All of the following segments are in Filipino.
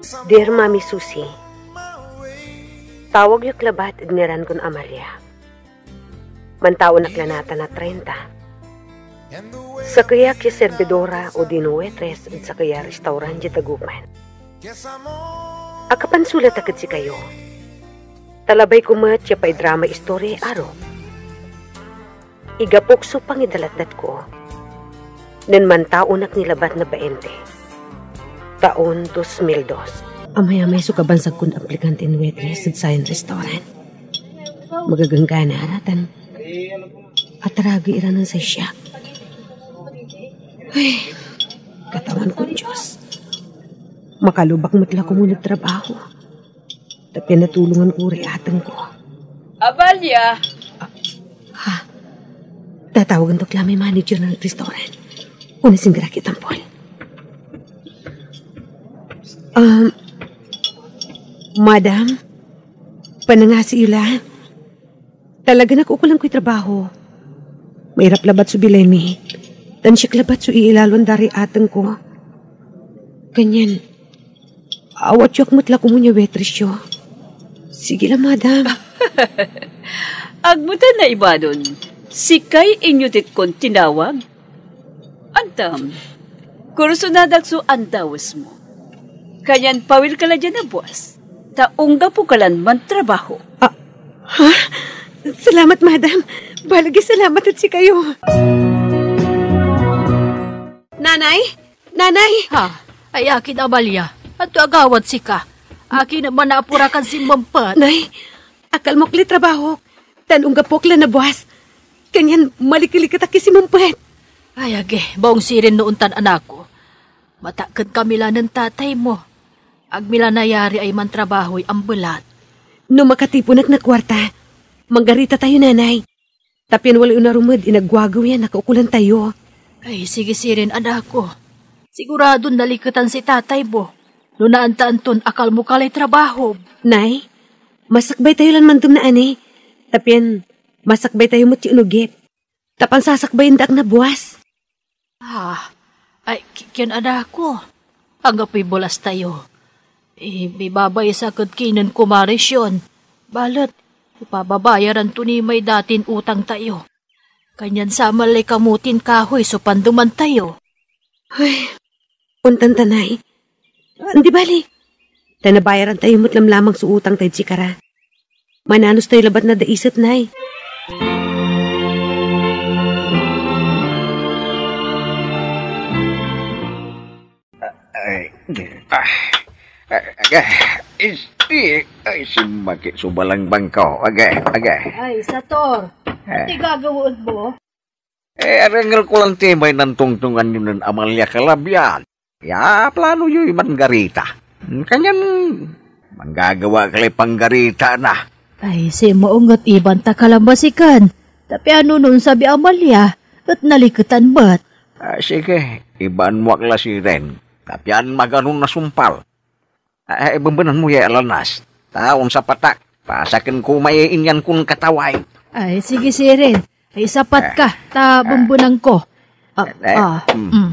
Dear Mami Susi, tawag yung klabat at ngaran kon Amalia. Mantaon na klanata na 30. Sa kaya kya servidora o dinuwetres at sa kaya restaurant di tagupan. Akapan sulat agad si kayo. Talabay kumat siya pa'y drama istorya aro. Igapokso pang idalatdat ko. Nen mantaon nak nilabat na 20. Taon 2002. Amay-amay sukabansag kun aplikante in waitress at sayan restaurant. Magagangga na haratan. At taragi iranan sa siya. Ay, katawan ko Diyos. Makalubak matla ko muna trabaho. Tapi natulungan ko riatan ko. Amalia! Tatawagan to klamay manager ng restaurant. Una singgara kitang Paul. Madam, panangasi ila. Talaga nakukulang ko'y trabaho. Mahirap labat su bilemi. Dan siya labat su iilalon dari atang ko. Kanyan, awat yok mutla ko munya waitress yo. Sige lang, madam. Agmutan na iba doon. Sikay inyutit kon tinawag. Antam, kursunadag su andawas mo. Kanyan pawil ka la dyan na buwas. Taungga po kalan man trabaho. Ha? Salamat, madam. Balagi salamat at si kayo. Nanay? Nanay? Ha? Ay akin, Amalia. At agawat si ka. Akin naman naapurakan si Mampat. Nay, akal mo kli trabaho. Tanong gapok na buwas. Kanyan malikilikat si Mampat. Ay age, baong sirin noon tan anak ko. Matakad kamila ng tatay mo. Agmila nayari ay man trabaho'y ambulat. No makatipunak na kwarta, manggarita tayo, nanay. Tapian wala unarumad, inagwagaw yan, nakaukulan tayo. Ay, sige sirin, anak ko. Sigurado nalikatan si tatay mo. No naantaan ton, akal mo kalay trabaho. Nay, masakbay tayo lang mandum na ani. Tapian, masakbay tayo mo tiunugit. Tapan sasakbayin daag na buwas. Ay, kiyan anak ko. Ang apoy bolas tayo. May babay sa kinan kumaris yun. Balat, ipababayaran to ni may datin utang tayo. Kanyan sa malay kamutin kahoy so panduman tayo. Ay, untan tanay. Hindi bali. Tanabayaran tayo mutlam lamang sa utang tayo tsikara. Mananos tayo labat na daisat, nay. Ay, simakit subalang bangkaw. Ay, Sator. Ati gagawin mo? Arangal ko lang timay ng tungtungan yun ng Amalia Kalabyan. Ya, plano yun manggarita. Kanyan, manggagawa kalay panggarita na. Ay, si maungat ibanta kalambasikan. Tapi ano nun sabi Amalia? At nalikatan ba't? Sige, ibaan mo akla si Ren. Tapian maganong nasumpal. Bambanan mo ya alanas. Taon sa patak. Pasakin ko mayainyan kung kataway. Ay, sige sirin. Ay, sapat ka. Bambunan ko.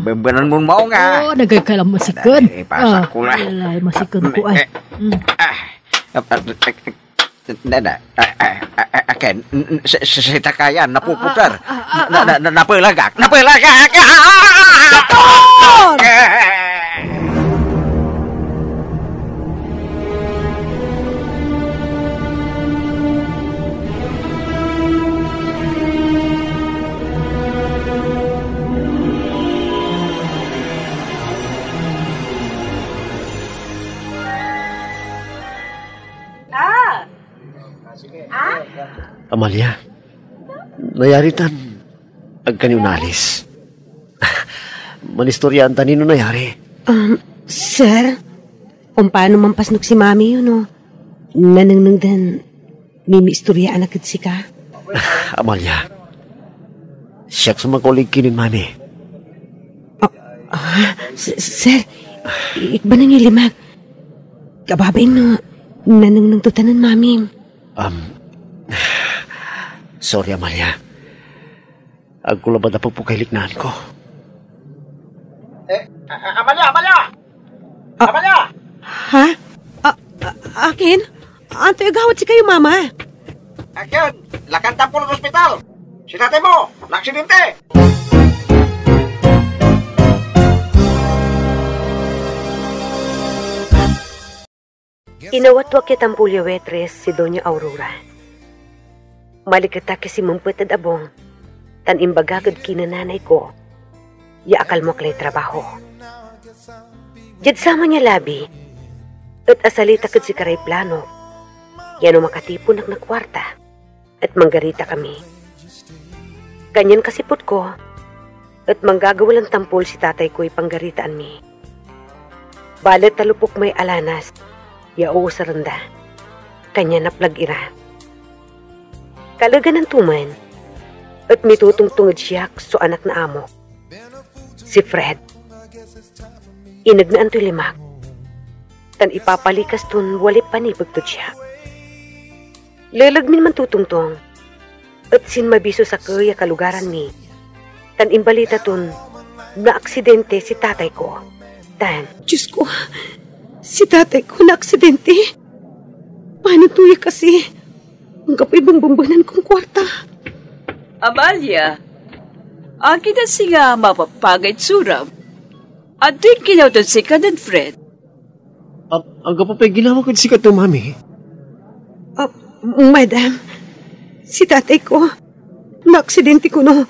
Bambanan mo mao nga. Oo, nagkakalam masikon. Pasak ko na. Ay, masikon ko ay. Aken, sa takayan, napuputar. Napalagak. Sator! Amalia, nayaritan ang kanyunalis. Manistoryaan tanino nayari. Sir, kung paano mampasnok si mami yun, no? Nananang dan, mimi-istoryaan agad si ka. Amalia, siyak sumakulig kinin mami. Sir, ikba nang ilimag. Kababain no, nananang tutanan mami. Sorry, Amalia. Agkulabad na pagpukailiknaan ko. Amalia! Amalia! Ha? Akin? Anto agawat si kayo, mama. Akin, lakad na po ng ospital. Si tatay mo, na-aksidente. Inawatwak kitang Pulyo Wetres si Doña Aurora. Malikata si mampatad abong, tan imbagagad kinananay ko, yaakal mo klay trabaho. Jad sama niya labi, at asalita kad si karay plano, yano makatipon na kwarta, at manggarita kami. Kanyan kasipot ko, at manggagawalang tampol si tatay ko'y panggaritaan mi. Balat talupok may alanas, yao sa randa, kanya na plag-ira. Kalaga ng tuman, at mitutungtungad siya so anak na amo. Si Fred, inagnaan to'y limak, tan ipapalikas ton wali panipagtod siya. Lalagmin man tutungtong, at sin mabiso sa kaya kalugaran mi, tan imbalita ton na aksidente si tatay ko. Tan, Diyos ko, si tatay ko na aksidente? Paano tuya kasi? Ang kapoy bambambanan kong kwarta. Amalia, akin na siya mapapagay suram. At do'y kinautot si Kanan Fred. Ang kapapay ginawa ko si kato, mami. Madam, si tatay ko, na-aksidente ko no.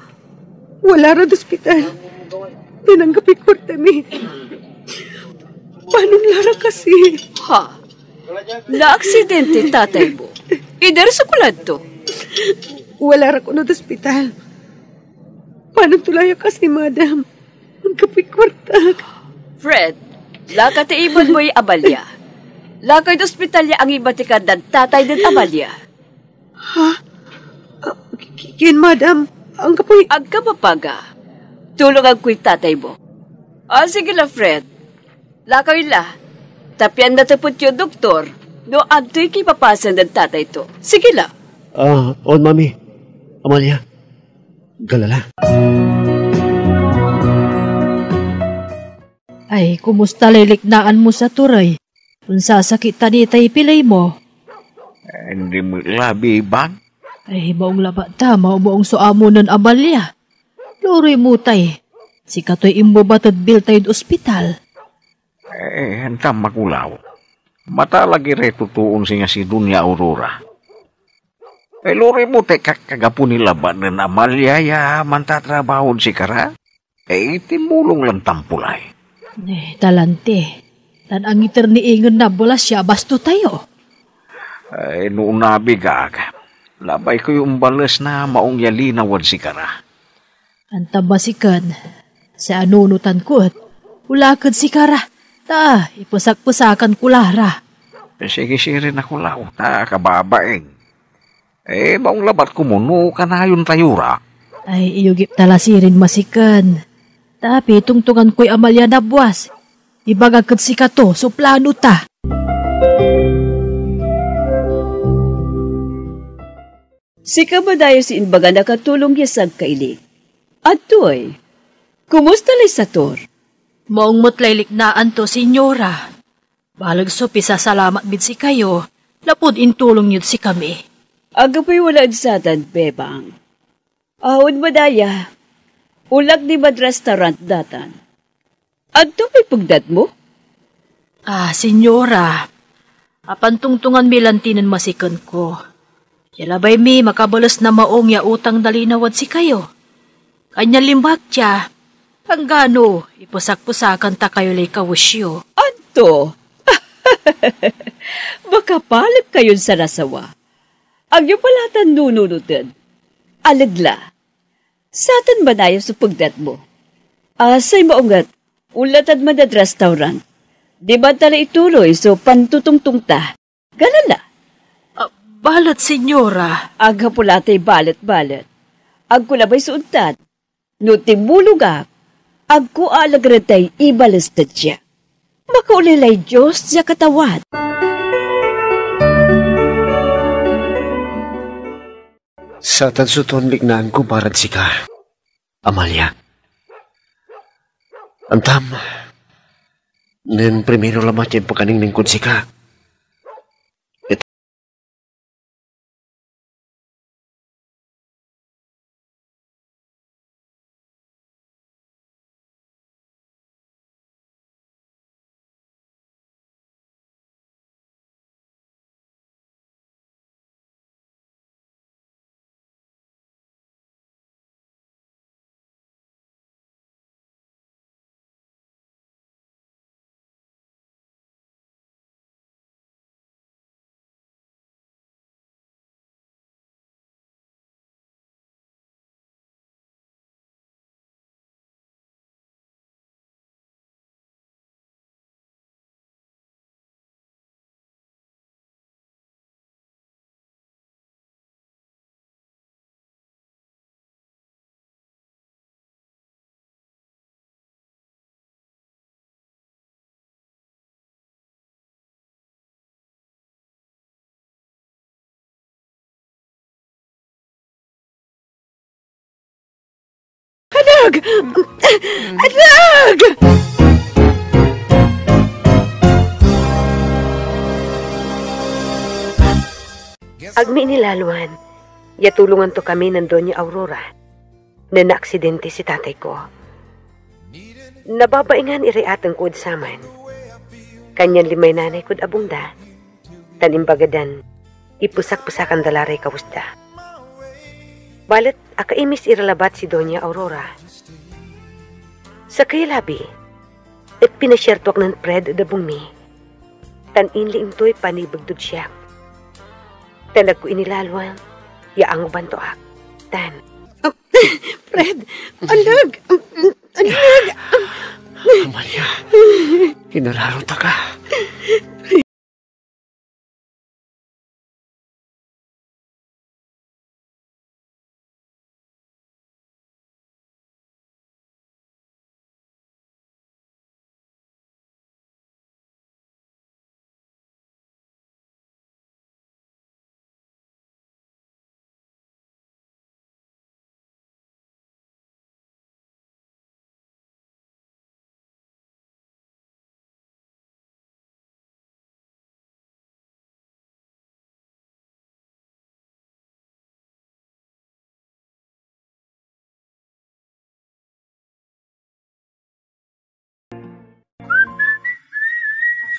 Wala ra ospital. Tinanggapin kwarta mi. Paano lara kasi? Ha? Na-aksidente tatay mo. Idar sa kulad to. Wala ra ko no ospital. Paano tulaya kasi, madam? Ang kapit kwarta. Fred, lakad ibon mo yung Amalia. Lakad ospitalya ang ibatikad ng tatay ng Amalia. Ha? Kin, madam, ang kapoy... Ang kapapaga, tulungan ko'y tatay mo. Sige la, Fred. Lakay la. Tapyan na tapot yung doktor. No, anto'y kipapasan ng tatay to. Sige la. On, mami. Amalia, galala. Ay, kumusta liliknaan mo sa turay? Kung sasakit tanitay pilay mo. Hindi mo labi, bang? Ay, maong laba tama o maong suamo ng Amalia. Luroy mutay. Si kato'y imbobatad bil tayo ospital. Hantam makulaw. Mata lagi retutuon siya si Dunya Aurora. Lori mo kagapon nila ba ng Amalia ya mantatrabahon si Kara? Itimulong lang tampulay. Talante. Tan ang iter ni Ingon na bola siya basto tayo. Noon nabigag. Labay ko yung balas na maong yalinawan si Kara. Anta basikan. Sa anunutan ko at ulakad si Kara. Ipusak-pusakan kulara. Sige sirin ako lao. Kababaeng. Maong labat kumuno ka na yun tayura. Ay, iyugip talasirin masikan. Tapi tungtungan ko'y Amalia na buwas. Ibagagad si kato, so plano ta. Si kabadayo si inbaga nakatulong yasag kailig. At to'y, kumusta lay sa tor? Maong mutlaylik na anto, senyora. Balag so pisasalamat bid si kayo, lapod intulong yun si kami. Aga po'y wala sa tan, bebang. Ahod madaya, ulak di bad restaurant datan. At may pugdat mo? Senyora, apantungtungan milantinan masikan ko. Yalabay mi makabalas na maong ya utang dalinawad si kayo. Kanya limbak siya. Hanggano, ipusak-pusakan ta kayo lay kawusyo. Anto? Baka palip kayon sa nasawa. Ang yung palatan nununutin. Alagla. Satan ba na yung supagdat mo? Say maungat, ulatad madad restaurant. Di ba tala ituloy so pantutungtung ta? Ganala. Balat, senyora. Aga pulatay balat-balat. Agkulabay suuntat. No timulugak. Agko alagratay ibalastad siya. Makaulilay Diyos siya katawad. Sa tansuton lignaan ko parad si ka, Amalia. Antam, Nen primero lamat yung pagkaning ng kunsi ka. Anak! Anak! Agmi nilaluan, yatulungan to kami ng Doña Aurora na naaksidente si tatay ko. Nababaingan iriatang kood saman. Kanyan limay nanay kood abungda, tanimbagadan, ipusak-pusakan dalaray kawusda. Balit akaimis iralabat si Doña Aurora. Sa kailabi, at pinasyertuak ng Fred dabong mi, taninling to'y panibagdod siya. Talag ko inilalwang, yaang bantoak. Tan. Fred, alag! Alag! Amalia, kinararo ta ka.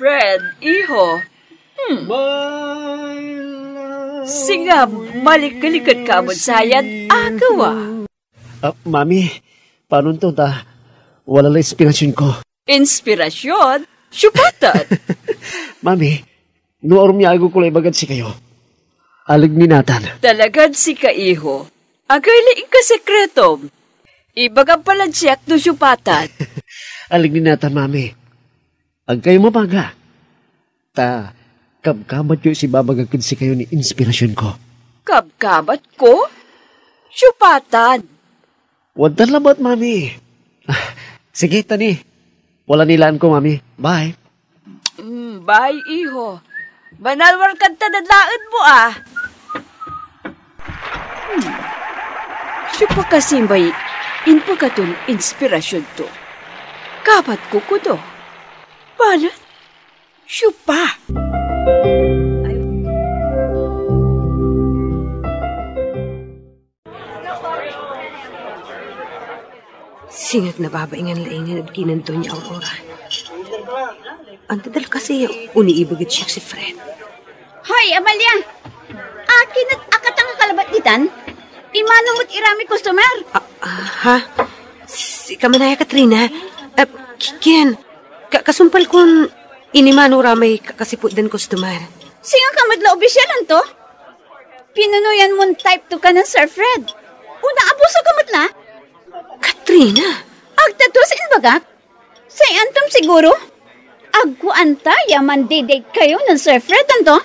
Fred, iho. Singa, malikalikat ka mo sayad, agawa. Mami, paano to ta? Wala lang inspirasyon ko. Inspirasyon? Syupatan. Mami, nuorom niya ako kulay bagad si kayo. Alig ni Nathan. Talagad si ka, iho. Agay ka sekretom. Ibagang palansiyak do syupatan. Alig ni Nathan, Mami. Ang kayo mabaga. Ta, kabkabat yung si babagagkid si kayo ni inspirasyon ko. Kabkabat ko? Syupatan. Huwag talabat, Mami. Sige, tani. Wala nilaan ko, Mami. Bye. Bye, iho. Manalwar ka tadadlaan mo, ah. Syupa kasi may inpagkatong inspirasyon to. Kabat ko ko do. Balat? Syupa. Singag na babaingan laingan at kinanto niya Aurora. Ang tadal kasi uniibagit siya si Fred. Hoy, Amalia! Akin at akatang kalabat ditan? Imano mo't irami customer? Ha? Si Kamanaya Katrina? Kian, kasumpal kung inimano ramay kakasipot din customer. Singa ka madla obisyalan to? Pinunuyan mong type to ka ng Sir Fred. Una abuso ka matla? Katrina? Agtatusin bagak? Say antom siguro? Agku anta yaman didate kayo ng Sir Fred anto?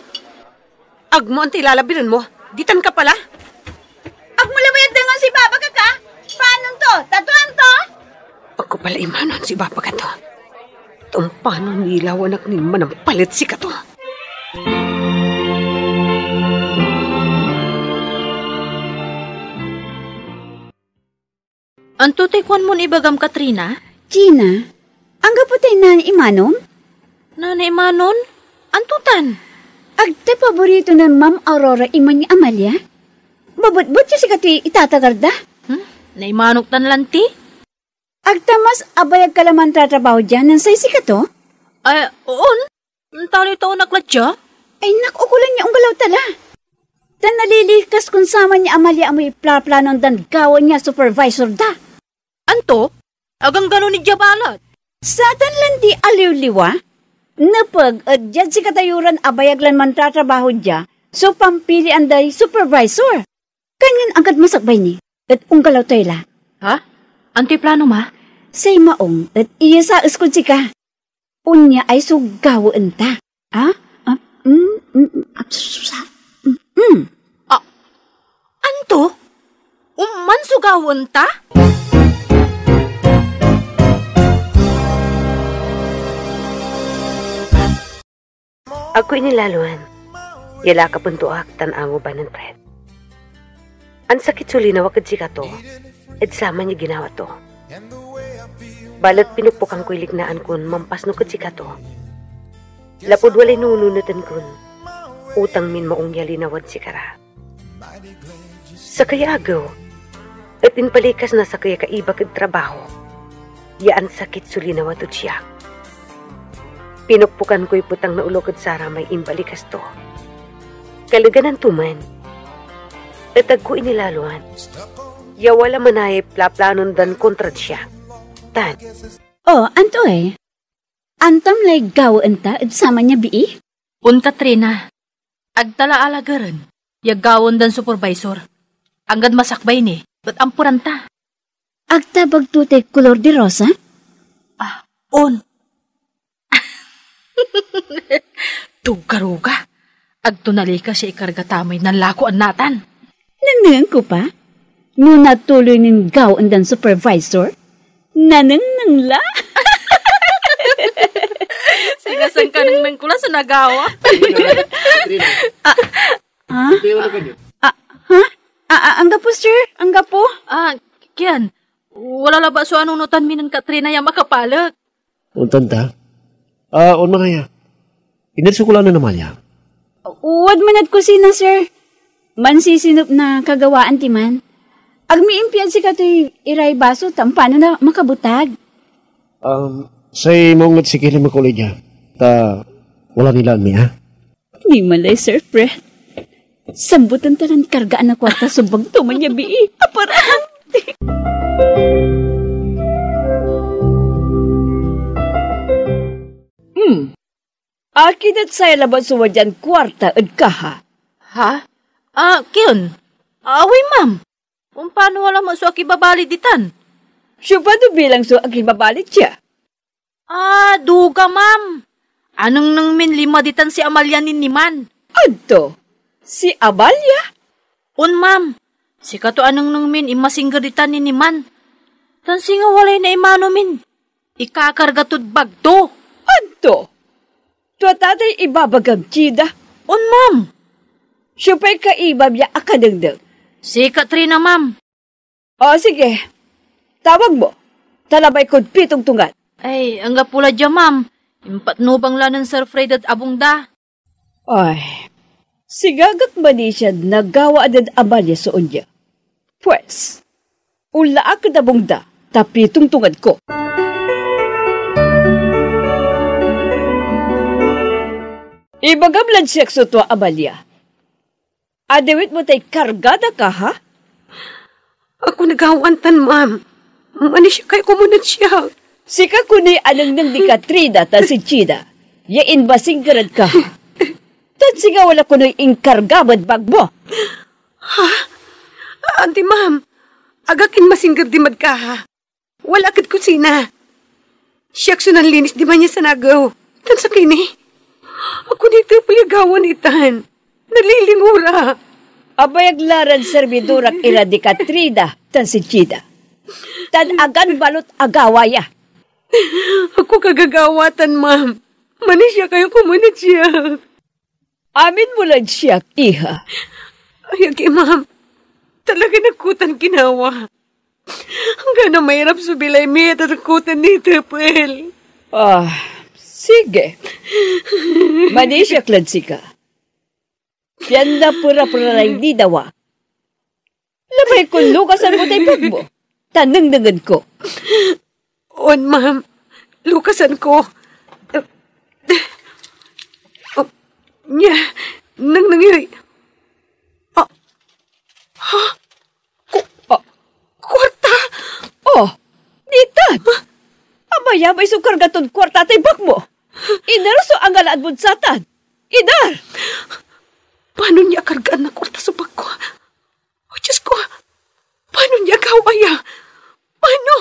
Agmo ang tilalabiran mo. Ditan ka pala? Agmulabayad dengan si Baba ka? Paano to? Tatuan to? Ako pala imanon si Baba ka to. Itong paano nilaw anak ni manampalit si ka to. Anto tekwan mo ni Bagam Katrina? Gina, ang gaputay na imanom? Nanay Manon? Antutan? Agta paborito ng Ma'am Aurora iman ni Amalia? Mabutbut siya si kati itatagarda? Naimanok tan lanti? Agta mas abayag ka laman tatrabaho dyan ng say ka to? Ay, oon. Tali taon naklatya? Ay nakukulan niya ang galaw tala. Dan nalilikas kung sama niya Amalia amoy planon dan gawan niya supervisor da. Anto? Agang gano'n ni Jabalat? Satan lang di aliw-liwa? Napag at dyan si katayuran abayag lan man tatrabaho dya, so pampili anday supervisor. Kanyan agad masakbay ni, at unggalaw tayo la. Ha? Antiplano ma? Say maong, at iya sa iskod si ka. Unya ay sugawaan ta. Ha? Anto? Umman sugawon ta? Ako inilaluan. Yala ka puntuak tanango ba ng Fred. Ang sakit suli na wakad si kato, at sama niya ginawa to. Balat pinupukang ko ilignaan kun mampas no kad si kato. Lapod walay nununutan kun, utang min maong yalinawad si kara. Sa kaya agaw, at inpalikas na sa kaya kaiba kag trabaho, yaan sakit suli na watod siya. Pinukpukan ko'y putang na ulokod Sara may imbalikas to. Kalaganan tuman. At agko inilaluan. Ya wala manay plaplanon dan kontrad siya. Tan. Oh, anto eh. Antam lay gawaan ta at sama niya bii? Katrina. Agtala alagaran. Yagawon dan supervisor. Anggad masakbay ni. Ba't ampuran ta? Agta bagtutay kolor de rosa? On. Tugaruga. Agtunali ka siya ikargatamay ng lakuan natan. Nanang ko pa? Nung natuloy ng gawaan dan supervisor? Nanang la? Sigasang ka nang kula sa nagawa. Angga po, sir? Angga po? Kian. Wala la ba so anong notan mi ng Katrina ya makapalag? Untan ta? On kaya. Inatsukulan na naman ya. Uwad manat ko sina, sir. Mansisinop na kagawaan ti man. Agmiimpian si kato'y iray baso, tampano na makabutag. Say mong at sikili makulidya. Wala nila mi, ha? Di malay, Sir Fred. Sambutan talan kargaan na kwarta subang tuman niya bii. Aparaan! Akin at saya laban suwadyan kwarta at kaha. Ha? Kion. Away, ma'am. Kung paano wala mo so akibabali ditan? Siya ba bilang so akibabalit siya? Duga, ma'am. Anong nang min lima ditan si Amalia ni man? Adto? Si Amalia? Ma'am. Si kato anong nang min imasinggar ditan ni man. Tansi nga walay na imano min. Ikakargatod bagto. Adto? Tua tatay ibabagam chida? Ma'am. Siya pa'y kaibab ya akadagdag. Si Katrina, ma'am. Sige. Tawag mo. Talabay kod pitong tungat. Ay, ang gapula dyan, ma'am. Impatnubang lanan Sir Fred at abong da. Ay, sigagat ba di siya nagawa adad Amalia sa unya? Pues, ula akad abong da, tapi tungtungad ko. Ibagamlan siya sa tuwa Amalia. Adewit mo tay kargada ka, ha? Ako nagawantan, ma'am. Mani siya kay kumunat siya. Sika kunay anang nang di Katrina ta si Chida. Yain ba singgarad ka, ha? Tan siga wala kunay inkargabad bagbo. Ha? Auntie, ma'am. Agakin masinggar di mad ka, ha? Wala akad kusina. Siyak sunan linis di ba niya sa nagaw. Tan sa kini. Ako dito payagawan itan. Nalilingura. Abayaglaran serbidurak ira di Katrina tan si Chida. Tan agan balot agawaya. Ako kagagawatan, ma'am. Mani siya kayo kumunat siya. Amin mo lang siya, iha. Ay, okay, ma'am. Talaga nagkutan ginawa. Hanggang na mahirap subilay may at nagkutan ni Tepel. Sige. Manisya kladsi ka. Yan na pura-pura lang di dawa. Labay kung lukasan mo tayo pagbo. Tanang-nangan ko. On, ma'am. Lukasan ko. Nya, nangyay. Kwarta? Oh, ditan. Amaya may sukar gatod kwarta tayo pagbo. Idar so ang galaan mo satan. Idar! Paano niya kargaan na kwarta sa bag ko? O, Diyos ko. Paano niya gawaya? Paano?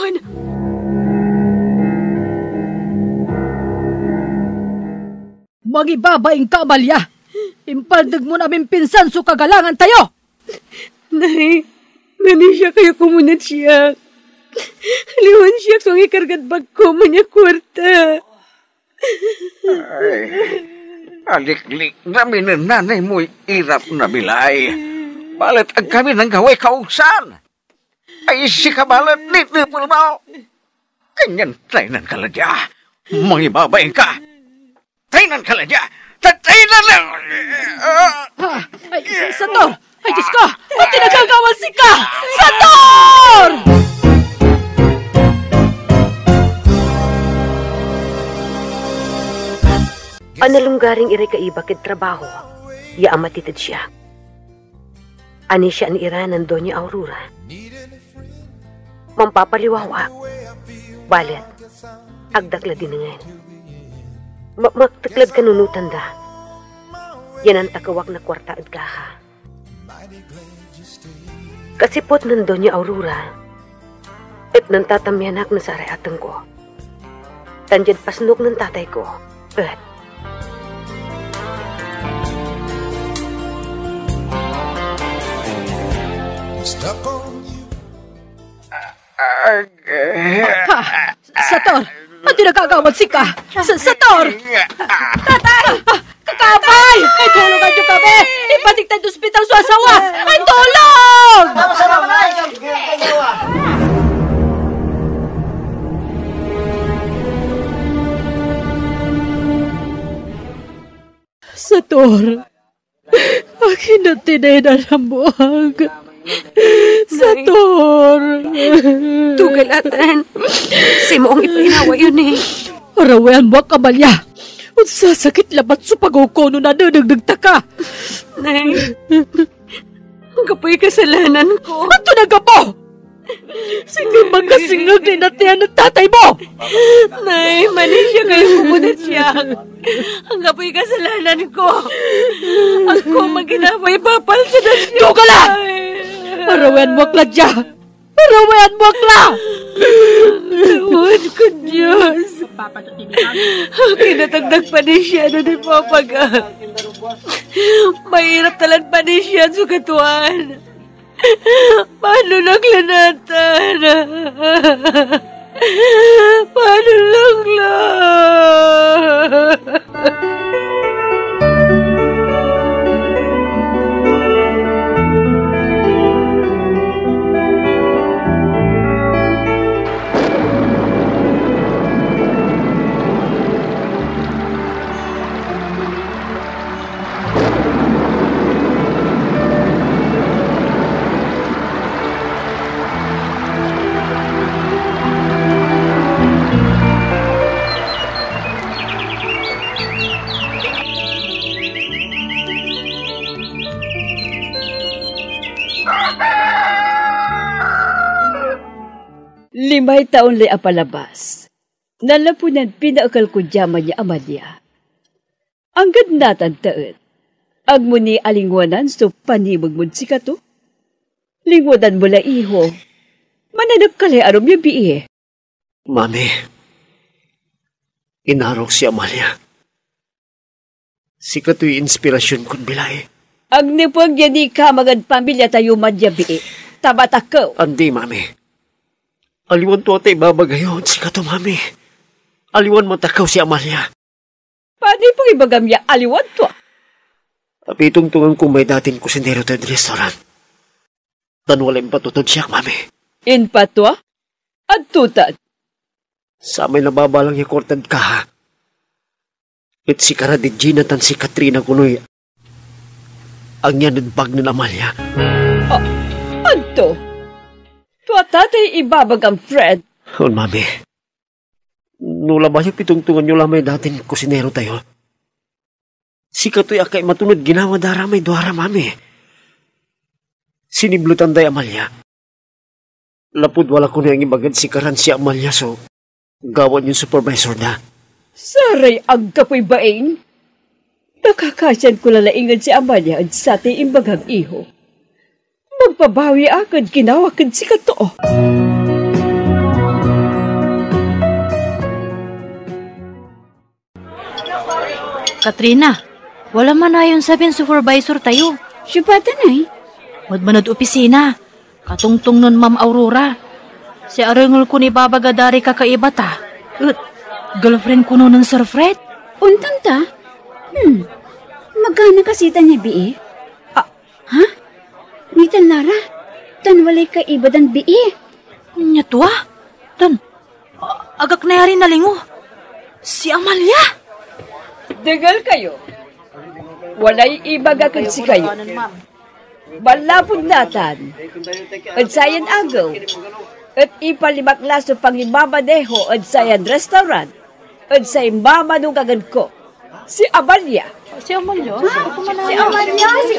Magibabaing ka, Amalia. Impaldag mo namin pinsan so kagalangan tayo. Nay, nani siya kayo kumunat siya. Haliwan siya so ang ikargat bag ko manya kwarta. Ay, aliklik namin ng nanay mo'y irap na bilay. Balit ang kami ng gaway kaugsan. Ay si kabalat nitipul mo. Kanyan trainan ka ladya. Mangibabayin ka. Trainan ka ladya. Trainan lang. Ay, Sator! Ay, Diyos ko! Ba't tinagagawan si ka? Sator! Analunggaring iray kaibakid trabaho, ya amatitid siya. Ani siya ni Iranan Doña Aurora. Mampapaliwawa, balet, agdakla din ngayon. Magtaklad kanunutan da. Yan ang takawak na kwarta at kaha. Kasipot ng Doña Aurora, at nang tatamyanak na sa arayatan ko. Tanjad pasnok ng tatay ko, at Sator! Ba't tinagagawan si ka? Sator! Tatay! Kakabay! Ay, tulungan niyo kami! Ipatik tayo sa ospital sa asawa! Ay, tulong! Sator! Akin na tinayin ang buhag. Sator! tugalatan. Si moong ipinawa yun eh. Arawayan mo, Amalia! Ang sasakit labat sa pag-ukono na nanagdagta ka! Nay, ang kapoy kasalanan ko. Ato na ka po! Sige magkasingag din natin ang tatay mo! Nay, mali siya kayo kumunat siya. Ang kapoy kasalanan ko. Ako maginaway papal sa nasya. Tugala! Arawayan mo, Claudia! Arawayan mo, Cla! Tawad ko, Diyos. Kinatagdag pa ni siya na di papaga. Mahirap talan pa ni siya sa katuan. Paano naglanatan? Paano lang? Limay taon lay apalabas. Nalapunan pinaakal ko dyaman niya Amalia. Ang gandatan taon. Agmuni alingwanan so panimag mo si kato. Lingwanan mo la iho. Mananap ka lay arom niya biye. Mami, inarok si Amalia. Si kato'y inspirasyon kong bilay. Ang nipag yan di ka magad pamilya tayo madya biye. Tabatakaw. Andi, Mami. Aliwan to atay babagayon si kato, Mami. Aliwan mo takaw si Amalia. Paano pang ibagam niya aliwan to? Apitungtungan kong may datin kusinero tayo restaurant. Tanwalang patutod siya, Mami. In patwa? At tutad? Sa may nababalang yakortad ka, ha? At si Kara di Gina tan si Katrina kunoy ang yanadbag ni Amalia. Anto? Tua tatay ibabag ang Fred. Oh, mami. Nula ba yung pitungtungan nyo lamay datin kusinero tayo? Si Katoy akay matunod ginawa dara may duara, mami. Siniblutan day Amalia. Lapud wala ko na yung ibagad si Karan si Amalia so gawan yung supervisor na. Saray ang kapoy baing. Nakakasyan ko lalaingan si Amalia at sa ating imbagang iho. Magpabawi agad kinawakad si Kato. Katrina, wala man na yung sabing supervisor tayo. Syupatan ay. Wad manod opisina. Katungtong nun Ma'am Aurora. Si arengol ko ni Babagadari kakaiba ta. Girlfriend ko nun ng Sir Fred. Untan ta? Magana kasita niya, Bi? Ha? Nitan Lara? Tan walay ka iba dan, Bi? Nya tuwa? Tan, agak na yari nalingo. Si Amalia. Degal kayo. Walay ibagakad si kayo. Balapod natan. At sayan agaw. At ipalimakla sa pangimabadeho at sayan restaurant. At sa imamanong agad ko. Si Amalia. Si Amalia? Si Amalia, si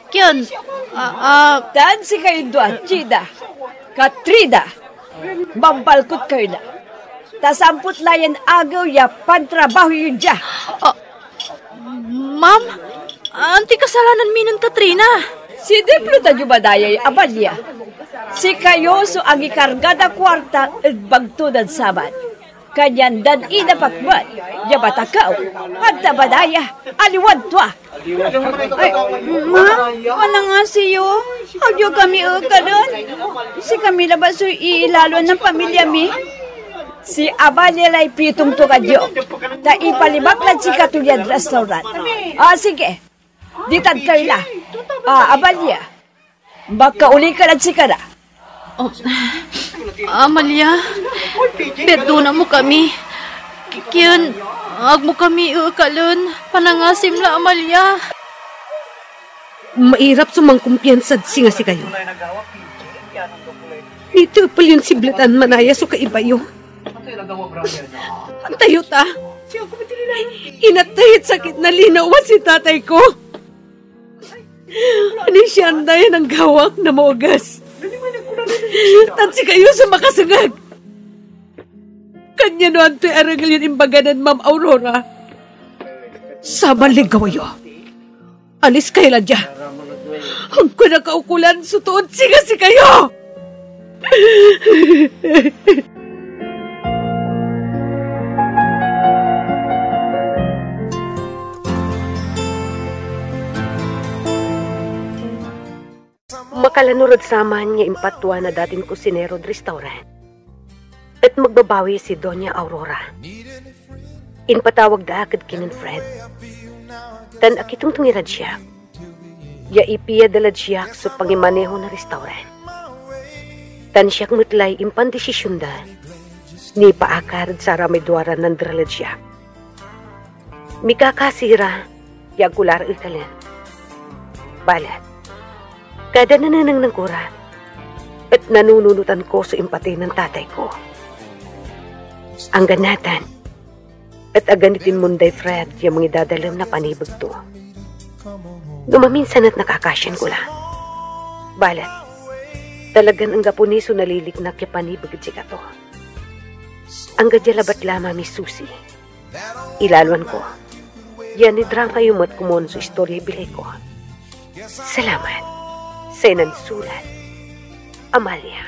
Kyan. Tan si kayo doon, Chida. Katrina. Mambalkot kayo na. Tasamput layan agaw ya pantrabaho yun dya. Ma'am, anti kasalanan mi ng Katrina. Si Diplo tayo badayay, Amalia. Si kayo so ang ikargada kwarta at bagtudan saman. Kanyan dan inapakman, yabatakaw, at tabadaya, aliwan twa. Ay, ma, ano nga siyo? Agyo kami ka doon. Si Camila ba so iilalon ng pamilya mi? Si Amalia lay pitong tukadyo. Ta ipalimaklan si Katulyan restaurant. Sige. Ditad kayo na. Amalia. Baka uli ka lang si Kara. Amalia, perdona mo kami. Kiyan, ag mo kami ukalon. Panangasim la, Amalia. Mairap sumangkumpiyansad singa si kayo. Ito pa yun si Bletan Manaya so kaibayo. Antayo ta. Inatayit sakit na linawa si tatay ko. Ani siya andayan ang gawak na maugas. Tansi kayo sa makasagag. Kanya no anto'y arangal yun imbaganan, Ma'am Aurora. Sabang ligawayo. Alis kayo lang dyan. Ang kunakaukulan, sutuod siga si kayo. Makalanurod saman niya impatwa na dating kusinero d restaurant. At magbabawi si Doña Aurora. Inpatawag da agad kinin Fred. Tan akitong tungirad siya. Ya ipiya dalad siya sa pangimaneho na restaurant. Tan siya mutlay impandesisyon da. Ni paakar sa ramidwara ng dralad siya. Mikakasira, ya gular ikalan. Balat. Kada nananang ng kura at nanununutan ko sa impatay ng tatay ko. Ang ganatan at aganitin munday Fred yung mga dadalam na panibag to. Gumaminsan at nakakasyan ko lang. Balat, talagan ang gapuniso naliliknak yung panibag at sika to. Ang gadyalabat lama mi Susi. Ilaluan ko. Yan ni drang kayo mat kumon sa istorya bilay ko. Salamat. Sa nansulat, Amalia.